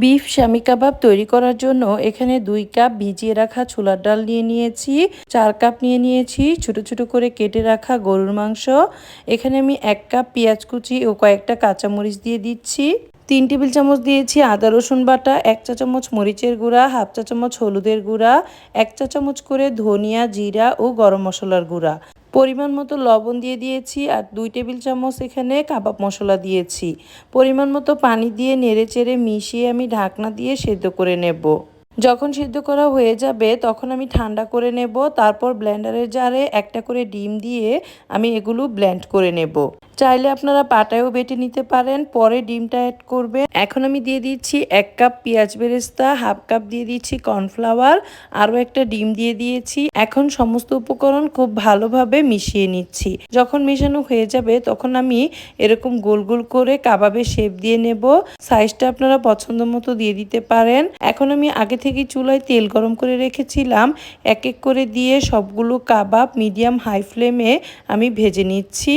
Beef শামি কাবাব তৈরি করার জন্য এখানে 2 কাপ ভিজিয়ে রাখা ছোলার ডাল নিয়ে নিয়েছি, 4 কাপ নিয়ে নিয়েছি ছোট ছোট করে কেটে রাখা গরুর মাংস। এখানে আমি 1 কাপ পেঁয়াজ কুচি ও কয়েকটা কাঁচামরিচ দিয়ে দিচ্ছি। 3 টেবিল চামচ দিয়েছি আদা রসুন বাটা, 1 চা চামচ মরিচের গুঁড়া, হাফ চা চামচ হলুদের গুঁড়া, 1 চা চামচ করে ধনিয়া, জিরা ও গরম মশলার গুঁড়া। পরিমাণ মতো লবণ দিয়ে দিয়েছি আর 2 টেবিল চামচ এখানে কাবাব মশলা দিয়েছি। পরিমাণ মতো পানি দিয়ে নেড়েচেড়ে মিশিয়ে আমি ঢাকনা দিয়ে সেদ্ধ করে নেব। যখন সিদ্ধ করা হয়ে যাবে তখন আমি ঠান্ডা করে নেব। তারপর ব্লেন্ডারের জারে একটা করে ডিম দিয়ে আমি এগুলো ব্লেন্ড করে নেব। চাইলে আপনারা পাটায়ও বেটে নিতে পারেন, পরে ডিমটা অ্যাড করবেন। এখন আমি দিয়ে দিচ্ছি 1 কাপ পেঁয়াজ বেরেস্তা, হাফ কাপ দিয়ে দিচ্ছি কর্নফ্লাওয়ার, আরও একটা ডিম দিয়ে দিয়েছি। এখন সমস্ত উপকরণ খুব ভালোভাবে মিশিয়ে নিচ্ছি। যখন মেশানো হয়ে যাবে তখন আমি এরকম গোল গোল করে কাবাবের শেপ দিয়ে নেব। সাইজটা আপনারা পছন্দ মতো দিয়ে দিতে পারেন। এখন আমি আগে থেকে চুলায় তেল গরম করে রেখেছিলাম, এক এক করে দিয়ে সবগুলো কাবাব মিডিয়াম হাই ফ্লেমে আমি ভেজে নিচ্ছি।